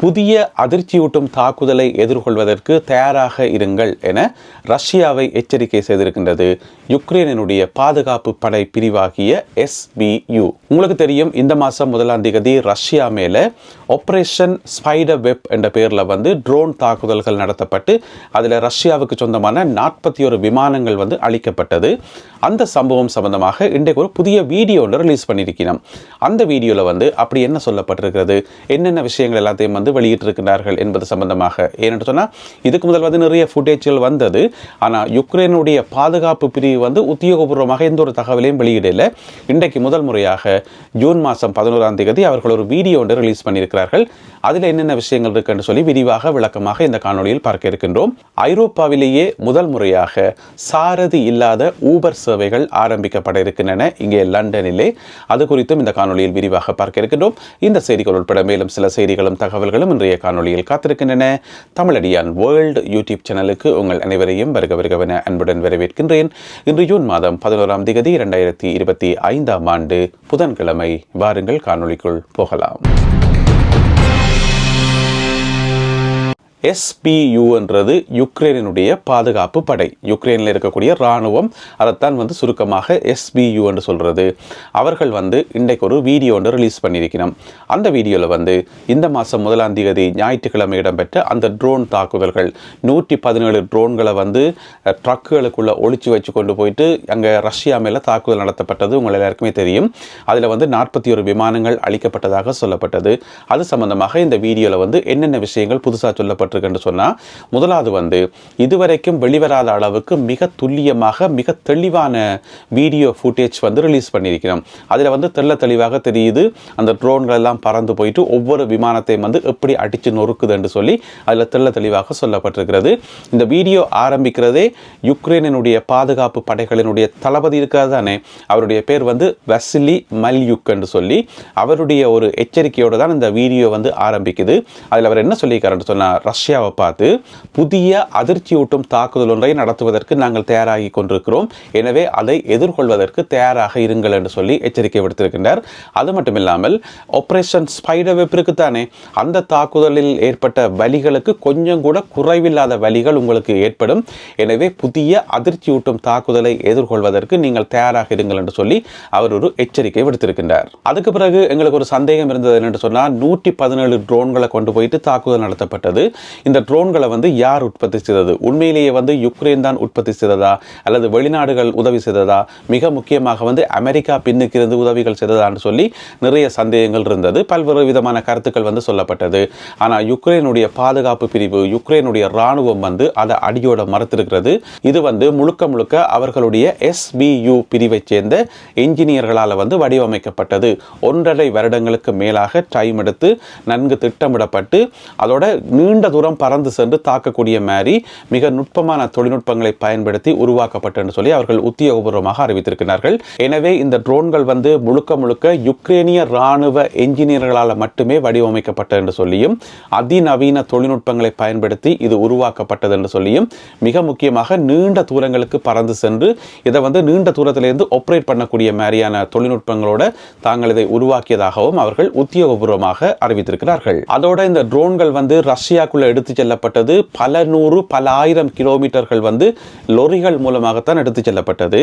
புதிய அதிர்ச்சியூட்டும் தாக்குதலை எதிர்கொள்வதற்கு தயாராக இருங்கள் என ரஷ்யாவை எச்சரிக்கை செய்திருக்கின்றது யுக்ரைனினுடைய பாதுகாப்பு படை பிரிவாகிய SBU. உங்களுக்கு தெரியும், இந்த மாதம் 1ஆம் தேதி ரஷ்யா மேலே ஆபரேஷன் ஸ்பைடர் வெப் என்ற பெயரில் ட்ரோன் தாக்குதல்கள் நடத்தப்பட்டு அதில் ரஷ்யாவுக்கு சொந்தமான 41 விமானங்கள் அளிக்கப்பட்டது. அந்த சம்பவம் சம்பந்தமாக இன்றைக்கு ஒரு புதிய வீடியோ ஒன்று ரிலீஸ் பண்ணியிருக்கிறோம். அந்த வீடியோவில் அப்படி என்ன சொல்லப்பட்டிருக்கிறது, என்னென்ன விஷயங்கள் எல்லாத்தையும் வெளியிட்டிருக்கிறார்கள் என்பது சம்பந்தமாக. ஏனென்று சொன்னால் இதுக்கு முதல் நிறைய ஃபுட்டேஜ்கள் வந்தது. ஆனால் யுக்ரைனுடைய பாதுகாப்பு பிரிவு உத்தியோகபூர்வமாக எந்த ஒரு தகவலையும் வெளியிடல. இன்றைக்கு முதல் முறையாக ஜூன் மாதம் 11ஆம் தேதி அவர்கள் ஒரு வீடியோ ஒன்று ரிலீஸ் பண்ணியிருக்கிறார்கள். அதில் என்னென்ன விஷயங்கள் இருக்குன்னு சொல்லி விரிவாக விளக்கமாக இந்த காணொலியில் பார்க்க இருக்கின்றோம். ஐரோப்பாவிலேயே முதல் முறையாக சாரதி இல்லாத ஊபர் சேவைகள் ஆரம்பிக்கப்பட இருக்கின்றன இங்கே லண்டனிலே. அது குறித்தும் இந்த காணொலியில் விரிவாக பார்க்க இருக்கின்றோம். இந்த செய்திகள் உட்பட மேலும் சில செய்திகளும் தகவல்களும் இன்றைய காணொலியில் காத்திருக்கின்றன. தமிழடியான் வேர்ல்டு யூடியூப் சேனலுக்கு உங்கள் அனைவரையும் வருகவென அன்புடன் வரவேற்கின்றேன். இன்று ஜூன் மாதம் 11ஆம் தேதி 2025ஆம் ஆண்டு புதன்கிழமை. வாருங்கள் காணொலிக்குள் போகலாம். SBU என்றது யுக்ரைனுடைய பாதுகாப்பு படை. யுக்ரைனில் இருக்கக்கூடிய இராணுவம், அதைத்தான் சுருக்கமாக SBU என்று சொல்கிறது. அவர்கள் இன்றைக்கு ஒரு வீடியோ ஒன்று ரிலீஸ் பண்ணியிருக்கிறோம். அந்த வீடியோவில் இந்த மாதம் 1ஆம் தேதி ஞாயிற்றுக்கிழமை இடம்பெற்ற அந்த ட்ரோன் தாக்குதல்கள் 117 ட்ரோன்களை ட்ரக்குகளுக்குள்ளே ஒழிச்சு வச்சு கொண்டு போயிட்டு அங்கே ரஷ்யா மேலே தாக்குதல் நடத்தப்பட்டது உங்கள் எல்லாருக்குமே தெரியும். அதில் 41 விமானங்கள் அளிக்கப்பட்டதாக சொல்லப்பட்டது. அது சம்பந்தமாக இந்த வீடியோவில் என்னென்ன விஷயங்கள் புதுசாக சொல்லப்பட்டது சொன்னால், முதலாவது இதுவரைக்கும் வெளிவராத அளவுக்கு மிக துல்லியமாக மிக தெளிவான வீடியோ ஃபுட்டேஜ் ரிலீஸ் பண்ணியிருக்கிறோம். அதில் தெள்ள தெளிவாக தெரியுது அந்த ட்ரோன்கள் எல்லாம் பறந்து போயிட்டு ஒவ்வொரு விமானத்தையும் எப்படி அடித்து நொறுக்குது என்று சொல்லி அதில் தெள்ள தெளிவாக சொல்லப்பட்டிருக்கிறது. இந்த வீடியோ ஆரம்பிக்கிறதே யுக்ரைனினுடைய பாதுகாப்பு படைகளினுடைய தளபதி இருக்கிறது தானே, அவருடைய பேர் வசிலி மல்யுக் என்று சொல்லி அவருடைய ஒரு எச்சரிக்கையோடு தான் இந்த வீடியோ ஆரம்பிக்குது. அதில் அவர் என்ன சொல்லியிருக்காருன்னு சொன்னால், ரஷ்யாவை பார்த்து புதிய அதிர்ச்சியூட்டும் தாக்குதல் ஒன்றை நடத்துவதற்கு நாங்கள் தயாராகி கொண்டிருக்கிறோம், எனவே அதை எதிர்கொள்வதற்கு தயாராக இருங்கள் என்று சொல்லி எச்சரிக்கை விடுத்திருக்கின்றார். அது மட்டும் இல்லாமல் ஆபரேஷன் ஸ்பைடர் வெப் இருக்குத்தானே, அந்த தாக்குதலில் ஏற்பட்ட வலிகளுக்கு கொஞ்சம் கூட குறைவில்லாத வலிகள் உங்களுக்கு ஏற்படும், எனவே புதிய அதிர்ச்சியூட்டும் தாக்குதலை எதிர்கொள்வதற்கு நீங்கள் தயாராக இருங்கள் என்று சொல்லி அவர் ஒரு எச்சரிக்கை விடுத்திருக்கின்றார். அதுக்கு பிறகு எங்களுக்கு ஒரு சந்தேகம் இருந்தது என்று சொன்னால், 117 ட்ரோன்களை கொண்டு போயிட்டு தாக்குதல் நடத்தப்பட்டது. இந்த ட்ரோன்களை யார் உற்பத்தி செய்தது? உண்மையிலேயே யுக்ரைன் தான் உற்பத்தி செய்ததா அல்லது வெளிநாடுகள் உதவி செய்ததா? மிக முக்கியமாக அமெரிக்கா பின்னுக்கு இருந்து உதவிகள் செய்ததான்னு சொல்லி நிறைய சந்தேகங்கள் இருந்தது. பல்வேறு விதமான கருத்துக்கள் சொல்லப்பட்டது. ஆனால் யுக்ரைனுடைய பாதுகாப்பு பிரிவு, யுக்ரைனுடைய இராணுவம் அதை அடியோட மறுத்திருக்கிறது. இது முழுக்க முழுக்க அவர்களுடைய SBU பிரிவை சேர்ந்த என்ஜினியர்களால் வடிவமைக்கப்பட்டது. 1.5 வருடங்களுக்கு மேலாக டைம் எடுத்து நன்கு திட்டமிடப்பட்டு அதோட நீண்ட தூரம் பறந்து சென்று தாக்கக்கூடிய மாதிரி மிக நுட்பமான தொழில்நுட்பங்களை பயன்படுத்தி உருவாக்கப்பட்டு என்று சொல்லி அவர்கள் உத்தியோகபூர்வமாக அறிவித்திருக்கிறார்கள். எனவே இந்த ட்ரோன்கள் முழுக்க முழுக்க யுக்ரைனிய இராணுவ என்ஜினியர்களால் மட்டுமே வடிவமைக்கப்பட்டது என்று சொல்லியும் அதிநவீன தொழில்நுட்பங்களை பயன்படுத்தி இது உருவாக்கப்பட்டது என்று சொல்லியும் மிக முக்கியமாக நீண்ட தூரங்களுக்கு பறந்து சென்று இதை நீண்ட தூரத்திலிருந்து ஆப்ரேட் பண்ணக்கூடிய மாதிரியான தொழில்நுட்பங்களோட தாங்கள் இதை உருவாக்கியதாகவும் அவர்கள் உத்தியோகபூர்வமாக அறிவித்திருக்கிறார்கள். அதோட இந்த ட்ரோன்கள் ரஷ்யாக்குள்ள எடுத்து செல்லப்பட்டது பல நூறு பல ஆயிரம் கிலோமீட்டர்கள் லொரிகள் மூலமாகத்தான் எடுத்து செல்லப்பட்டது.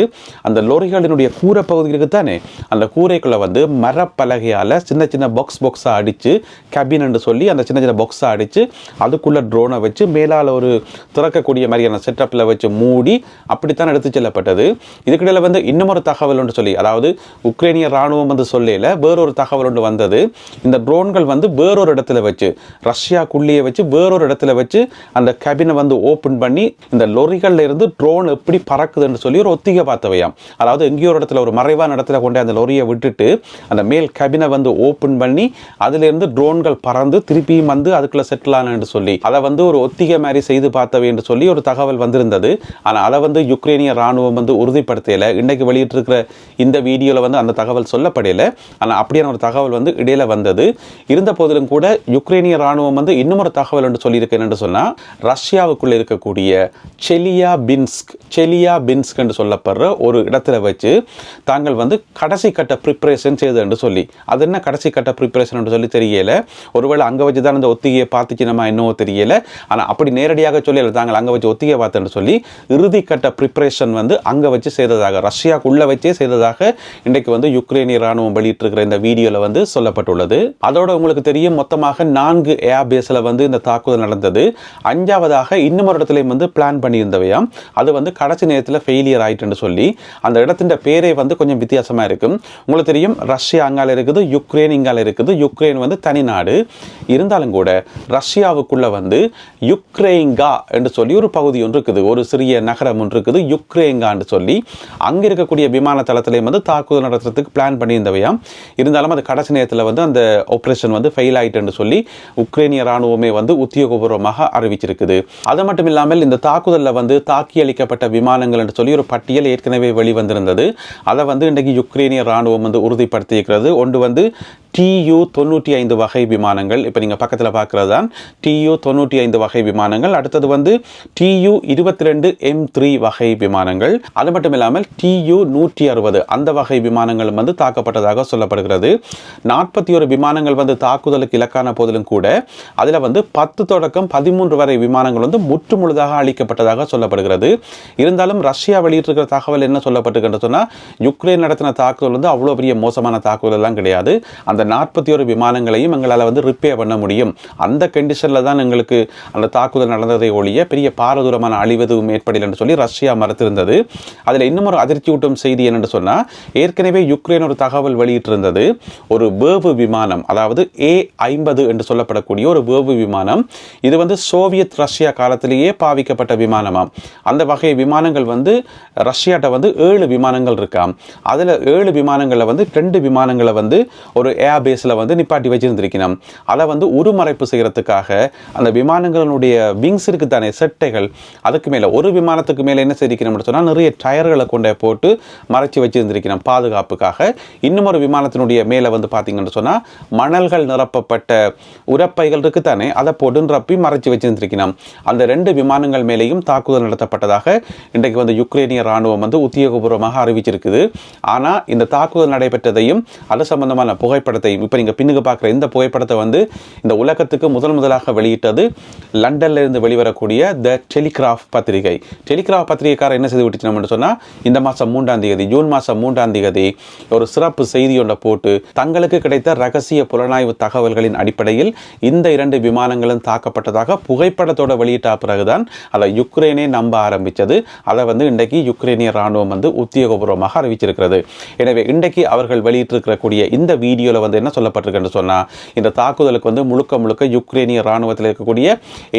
அந்த லொரிகளினுடைய கூரை பகுதி இருக்குத்தானே, அந்த கூரைக்குள்ள மரப்பலகையால் சின்ன சின்ன பாக்ஸா அடித்து கேபின் என்று சொல்லி அந்த சின்ன சின்ன பாக்ஸா அடித்து அதுக்குள்ள ட்ரோனை வச்சு மேலால் ஒரு திறக்கக்கூடிய மாதிரியான செட்டப்பில் வச்சு மூடி அப்படித்தான் எடுத்து செல்லப்பட்டது. இதுக்கிடையில் இன்னமொரு தகவல் ஒன்று சொல்லி, அதாவது உக்ரைனிய இராணுவம் சொல்லல வேறொரு தகவல் ஒன்று வந்தது. இந்த ட்ரோன்கள் வேறொரு இடத்துல வச்சு ரஷ்யாக்குள்ளேயே வச்சு வேறொரு இடத்துல வச்சு அந்த கேபினை ஓப்பன் பண்ணி இந்த லொரிகள்ல இருந்து ட்ரோன் எப்படி பறக்குதுன்னு சொல்லி ஒரு ஒத்திகை பார்த்தவையாம். அதாவது எங்கேயோ ஒரு இடத்துல ஒரு மறைவான இடத்துல கொண்டு அந்த லொரியை விட்டுட்டு அந்த மேல் கேபினை ஓப்பன் பண்ணி அதுல இருந்து ட்ரோன்கள் பறந்து திருப்பியும் அதுக்குள்ள செட்டில் ஆனு சொல்லி அதை ஒரு ஒத்திகை மாதிரி செய்து பார்த்தவை என்று சொல்லி ஒரு தகவல் வந்திருந்தது. ஆனால் அதை யுக்ரைனிய இராணுவம் உறுதிப்படுத்தல. இன்னைக்கு வெளியிட்டிருக்கிற இந்த வீடியோவில் அந்த தகவல் சொல்லப்படல. ஆனால் அப்படியான ஒரு தகவல் இடையில வந்தது. இருந்த போதிலும் கூட யுக்ரைனிய இராணுவம் இன்னும் ஒரு தகவல் என்று சொல்லியிருக்கேன் என்று சொன்னால் ரஷ்யாவுக்குள்ளே இருக்கக்கூடிய செலியாபின்ஸ்க் என்று சொல்லப்படுற ஒரு இடத்துல வச்சு தாங்கள் வந்து கடைசி கட்ட ப்ரிப்பரேஷன் செய்து என்று சொல்லி, அது என்ன கடைசி கட்ட ப்ரிப்பரேஷன் என்று சொல்லி தெரியல. ஒருவேளை அங்கே வச்சு தான் அந்த ஒத்திகையை பார்த்துச்சுனமா என்னவோ தெரியல. ஆனால் அப்படி நேரடியாக சொல்லல, தாங்கள் அங்கே வச்சு ஒத்திகை பார்த்தேன்னு சொல்லி இறுதி கட்ட ப்ரிப்பரேஷன் வந்து அங்கே வச்சு செய்ததாக, ரஷ்யாவுக்குள்ளே வச்சே செய்ததாக இன்றைக்கு வந்து யுக்ரைனிய ராணுவம் வெளியிட்டிருக்கிற இந்த வீடியோவில் வந்து சொல்லப்பட்டுள்ளது. அதோட உங்களுக்கு தெரியும், மொத்தமாக 4 ஏர் பேஸில் வந்து இந்த தாக்குதல் நடந்தது. 5வதாக இன்னும் ஒரு இடத்துலையும் வந்து பிளான் பண்ணியிருந்தவையாம். அது வந்து கடைசி நேரத்தில் ஃபெயிலியர் ஆயிட்டுன்னு சொல்லி அந்த இடத்தின் பேரே வந்து கொஞ்சம் வித்தியாசமாக இருக்கும். உங்களுக்கு தெரியும், ரஷ்யா அங்கால இருக்குது, யுக்ரைன் இங்கால இருக்குது. யுக்ரைன் வந்து தனி நாடு இருந்தாலும் கூட ரஷ்யாவுக்குள்ள வந்து யுக்ரைங்கா என்று சொல்லி ஒரு பகுதி ஒன்று இருக்குது, ஒரு சிறிய நகரம் ஒன்று இருக்குது, யுக்ரைங்கான்னு சொல்லி அங்கே இருக்கக்கூடிய விமான தளத்திலையும் வந்து தாக்குதல் நடத்துறதுக்கு பிளான் பண்ணியிருந்தவையாம். இருந்தாலும் அது கடைசி நேரத்தில் வந்து அந்த ஆப்ரேஷன் வந்து ஃபெயில் ஆயிட்டுன்னு சொல்லி உக்ரைனிய ராணுவமே வந்து உத்தியோகபூர்வமாக அறிவிச்சிருக்குது. அது மட்டும் இல்லாமல் இந்த தாக்குதலில் வந்து தாக்கி அளிக்கப்பட்ட விமானங்கள் என்று சொல்லி ஒரு பட்டியல் ஏற்கனவே வெளிவந்திருந்தது. அதை வந்து இன்றைக்கு யுக்ரைனிய ராணுவம் வந்து உறுதிப்படுத்தியிருக்கிறது. ஒன்று வந்து Tu-95 வகை விமானங்கள், இப்போ நீங்கள் பக்கத்தில் பார்க்குறது தான் Tu-95 வகை விமானங்கள். அடுத்தது வந்து Tu-22M3 வகை விமானங்கள். அது மட்டும் இல்லாமல் Tu-160 அந்த வகை விமானங்கள் வந்து தாக்கப்பட்டதாக சொல்லப்படுகிறது. 41 விமானங்கள் வந்து தாக்குதலுக்கு இலக்கான போதிலும் கூட அதில் வந்து 10 தொடக்கம் 13 வரை விமானங்கள் வந்து முற்றுமுழுதாக அளிக்கப்பட்டதாக சொல்லப்படுகிறது. இருந்தாலும் ரஷ்யா வெளியிட்டிருக்கிற தகவல் என்ன சொல்லப்பட்டிருக்கின்ற சொன்னால், யுக்ரைன் நடத்தின தாக்குதல் வந்து அவ்வளோ பெரிய மோசமான தாக்குதல் எல்லாம் கிடையாது. அந்த 41 விமானங்களையும் எங்களால் வந்து ரிப்பேர் பண்ண முடியும். அந்த கண்டிஷனில் தான் எங்களுக்கு அந்த தாக்குதல் நடந்ததை ஒழிய பெரிய பாரதூரமான அழிவதும் ஏற்படலை என்று சொல்லி ரஷ்யா மறுத்திருந்தது. அதில் இன்னும் ஒரு அதிர்ச்சியூட்டும் செய்தி என்னென்று சொன்னால், ஏற்கனவே யுக்ரைன் ஒரு தகவல் வெளியிட்டிருந்தது. ஒரு வேவு விமானம், அதாவது A-50 என்று சொல்லப்படக்கூடிய ஒரு வேவு விமானம், இது வந்து சோவியத் ரஷ்யா காலத்திலேயே பாவிக்கப்பட்ட விமானமாம். அந்த வகை விமானங்கள் வந்து ரஷ்யாட்ட வந்து 7 விமானங்கள் இருக்காம். அதில் 7 விமானங்களில் வந்து 2 விமானங்களை வந்து ஒரு ஏர் பேஸில் வந்து நிப்பாட்டி வச்சிருந்திருக்கணும். அதை வந்து உருமறைப்பு செய்கிறதுக்காக அந்த விமானங்களுடைய விங்ஸ் இருக்குது தானே, செட்டைகள், அதுக்கு மேலே ஒரு விமானத்துக்கு மேலே என்ன செய்திருக்கணும்னு சொன்னால் நிறைய டயர்களை கொண்டே போட்டு மறைச்சி வச்சிருந்திருக்கணும் பாதுகாப்புக்காக. இன்னும் ஒரு விமானத்தினுடைய மேலே வந்து பார்த்தீங்கன்னு சொன்னால் மணல்கள் நிரப்பப்பட்ட உரப்பைகள் இருக்குது தானே, அதை போட்டு நிரப்பி மறைச்சி வச்சிருந்திருக்கணும். அந்த 2 விமானங்கள் மேலேயும் தாக்குதல் நடத்தப்பட்டதாக இன்றைக்கு வந்து யுக்ரைனிய ராணுவம் வந்து உத்தியோகபூர்வமாக அறிவிச்சிருக்குது. ஆனால் இந்த தாக்குதல் நடைபெற்றதையும் அது சம்பந்தமான புகைப்படத்தையும் இப்போ நீங்கள் பின்னுக்கு பார்க்குற இந்த புகைப்படத்தை வந்து இந்த உலகத்துக்கு முதலாக வெளியிட்டது லண்டன்ல இருந்து வெளிவரக்கூடிய த டெலிகிராஃப் பத்திரிகை. டெலிகிராஃப் பத்திரிகைக்காரர் என்ன செய்து விட்டுச்சோம்னு சொன்னால், இந்த மாதம் 3ஆம் தேதி, ஜூன் மாதம் 3ஆம் தேதி ஒரு சிறப்பு செய்தி ஒன்றை போட்டு தங்களுக்கு கிடைத்த ரகசிய புலனாய்வு தகவல்களின் அடிப்படையில் இந்த 2 விமானங்களும் தாக்கப்பட்டதாக புகைப்படத்தோடு வெளியிட்ட பிறகுதான் அதை யுக்ரைனே நம்ப ஆரம்பித்தது. அதை வந்து இன்றைக்கு யுக்ரைனிய ராணுவம் வந்து உத்தியோகபூர்வமாக அறிவிச்சிருக்கிறது. எனவே இன்றைக்கு அவர்கள் வெளியிட்டிருக்கக்கூடிய இந்த வீடியோவில் வந்து என்ன சொல்லப்பட்டிருக்குன்னு சொன்னால், இந்த தாக்குதலுக்கு வந்து முழுக்க யுக்ரைனிய ராணுவத்தில் இருக்கக்கூடிய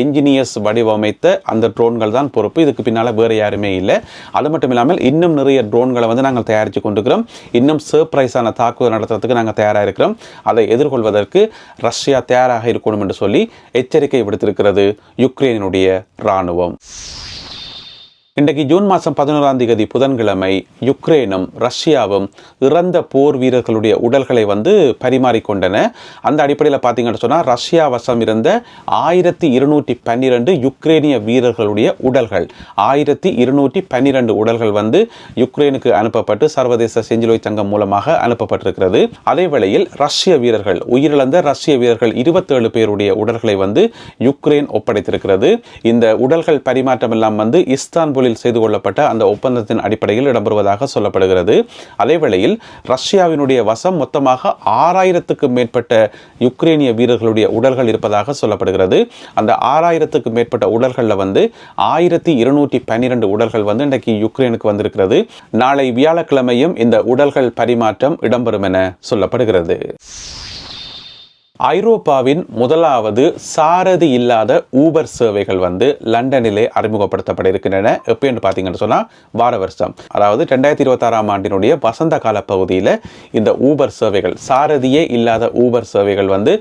என்ஜினியர்ஸ் வடிவமைத்த அந்த ட்ரோன்கள் தான் பொறுப்பு. இதுக்கு பின்னால் வேறு யாருமே இல்லை. அது மட்டும் இல்லாமல் இன்னும் நிறைய ட்ரோன்களை வந்து நாங்கள் தயாரித்து கொண்டிருக்கிறோம். இன்னும் சர்ப்ரைஸான தாக்குதல் நடத்துறதுக்கு நாங்கள் தயாராக இருக்கிறோம். அதை எதிர்கொள்வதற்கு ரஷ்யா தயாராக இருக்கணும் என்று சொல்லி எச்சரிக்கை விடுத்திருக்கிறது யுக்ரைனுடைய ராணுவம். இன்றைக்கு ஜூன் மாதம் 11ஆம் தேதி புதன்கிழமை யுக்ரைனும் ரஷ்யாவும் இறந்த போர் வீரர்களுடைய உடல்களை வந்து பரிமாறிக்கொண்டன. அந்த அடிப்படையில் பார்த்தீங்கன்னு சொன்னால், ரஷ்யா வசம் இருந்த 1212 யுக்ரைனிய வீரர்களுடைய உடல்கள், 1212 உடல்கள் வந்து யுக்ரைனுக்கு அனுப்பப்பட்டு சர்வதேச செஞ்சிலுவை சங்கம் மூலமாக அனுப்பப்பட்டிருக்கிறது. அதே வேளையில் ரஷ்ய வீரர்கள், உயிரிழந்த ரஷ்ய வீரர்கள் 27 பேருடைய உடல்களை வந்து யுக்ரைன் ஒப்படைத்திருக்கிறது. இந்த உடல்கள் பரிமாற்றம் எல்லாம் வந்து இஸ்தான்புல் செய்து கொள்ளப்பட்ட அந்த ஒப்பந்தத்தின் அடிப்படையில் இடம்பெறுவதாக சொல்லப்படுகிறது. அதே வேளையில் ரஷ்யாவினுடைய வசம் மொத்தமாக 6000க்கும் மேற்பட்ட யுக்ரைனிய வீரர்களுடைய உடல்கள் இருப்பதாக சொல்லப்படுகிறது. அந்த 6000க்கும் மேற்பட்ட உடல்களில் வந்து 1212 உடல்கள் வந்து இன்றைக்கு யுக்ரைனுக்கு வந்திருக்கிறது. நாளை வியாழக்கிழமையும் இந்த உடல்கள் பரிமாற்றம் இடம்பெறும் என சொல்லப்படுகிறது. ஐரோப்பாவின் முதலாவது சாரதி இல்லாத ஊபர் சேவைகள் வந்து லண்டனிலே அறிமுகப்படுத்தப்பட இருக்கின்றன. எப்படின்னு பார்த்தீங்கன்னு சொன்னால், வார வருஷம், அதாவது 2026ஆம் ஆண்டினுடைய வசந்த கால பகுதியில் இந்த ஊபர் சேவைகள், சாரதியே இல்லாத ஊபர் சேவைகள் வந்து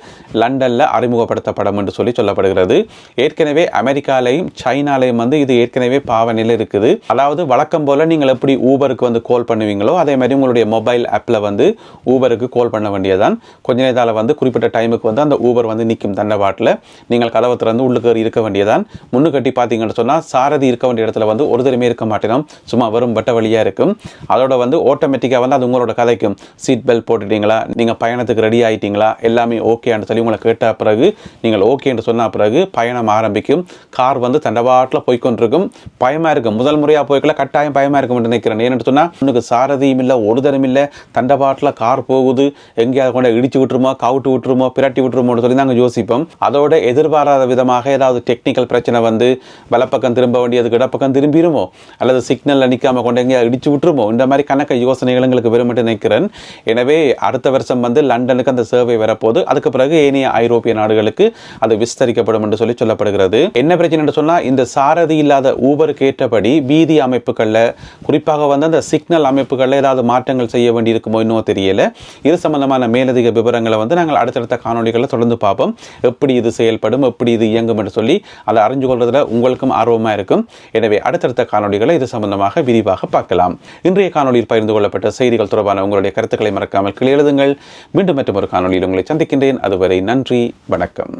லண்டனில் அறிமுகப்படுத்தப்படும் என்று சொல்லப்படுகிறது. ஏற்கனவே அமெரிக்காலையும் சைனாலையும் வந்து இது ஏற்கனவே பாவனையில் இருக்குது. அதாவது வழக்கம் போல் நீங்கள் எப்படி ஊபருக்கு வந்து கால் பண்ணுவீங்களோ அதே மாதிரி உங்களுடைய மொபைல் ஆப்பில் வந்து ஊபருக்கு கால் பண்ண வேண்டியதான். கொஞ்ச நேரத்தால் வந்து குறிப்பிட்ட டைம் டைமுக்கு வந்து அந்த ஊபர் வந்து நிற்கும் தண்டவாட்டில். நீங்கள் கதவை திறந்து உள்ளுக்கு இருக்க வேண்டியதான். முன்னு கட்டி பார்த்தீங்கன்னு சொன்னால் சாரதி இருக்க வேண்டிய இடத்துல வந்து ஒரு தடமே இருக்க மாட்டேனும், சும்மா வெறும் வெட்ட வழியாக இருக்கும். அதோட வந்து ஆட்டோமேட்டிக்காக வந்து அது உங்களோட கதைக்கும் சீட் பெல்ட் போட்டுட்டீங்களா, நீங்கள் பயணத்துக்கு ரெடி ஆகிட்டீங்களா, எல்லாமே ஓகேன்னு சொல்லி உங்களை கேட்ட பிறகு நீங்கள் ஓகேன்னு சொன்ன பிறகு பயணம் ஆரம்பிக்கும். கார் வந்து தண்டவாட்டில் போய்கொண்டிருக்கும். பயமாக இருக்கும். முதல் முறையாக போய்க்கல கட்டாயம் பயமாக இருக்கும் என்று நினைக்கிறேன். ஏன்னு சொன்னால் உனக்கு சாரதியும் இல்லை, ஒரு தரம் இல்லை, தண்டவாட்டில் கார் போகுது, எங்கேயாவது கொண்டு இடிச்சு விட்டுருமோ, கவுட்டு விட்டுருமோ, பிரட்டி விட்டுருமோன்னு சொல்லி நாங்கள் யோசிப்போம். அதோட எதிர்பாராத விதமாக ஏதாவது டெக்னிக்கல் பிரச்சனை வந்து வலப்பக்கம் திரும்ப வேண்டியதுக்கு இடப்பக்கம் திரும்பிடுமோ, அல்லது சிக்னலில் நிற்காம கொண்டு எங்கேயாவது இடிச்சு விட்டுருமோ, இந்த மாதிரி கணக்க யோசனைகள் எங்களுக்கு வரும் என்று நினைக்கிறேன். எனவே அடுத்த வருஷம் வந்து லண்டனுக்கு அந்த சேவை வரப்போது. அதுக்கு பிறகு ஏனைய ஐரோப்பிய நாடுகளுக்கு அது விஸ்தரிக்கப்படும் என்று சொல்லி சொல்லப்படுகிறது. என்ன பிரச்சனை என்று சொன்னால், இந்த சாரதி இல்லாத ஊபருக்கு ஏற்றபடி வீதி அமைப்புகளில், குறிப்பாக வந்து அந்த சிக்னல் அமைப்புகளில் ஏதாவது மாற்றங்கள் செய்ய வேண்டி இருக்குமோ இன்னும் தெரியல. இது சம்பந்தமான மேலதிக விவரங்களை வந்து நாங்கள் அடுத்தடுத்த காணொலிகளில் தொடர்ந்து பார்ப்போம். எப்படி இது செயல்படும், எப்படி இது இயங்கும் என்று சொல்லி அதை அறிஞ்சு கொள்வதில் உங்களுக்கும் ஆர்வமாக இருக்கும். எனவே அடுத்தடுத்த காணொலிகளை இது சம்பந்தமாக விரிவாக பார்க்கலாம். இன்றைய காணொலியில் பகிர்ந்து கொள்ளப்பட்ட செய்திகள் தொடர்பான உங்களுடைய கருத்துக்களை மறக்காமல் கீழே எழுதுங்கள். மீண்டும் மற்றும் ஒரு காணொலியில் உங்களை சந்திக்கின்றேன். அதுவரை நன்றி, வணக்கம்.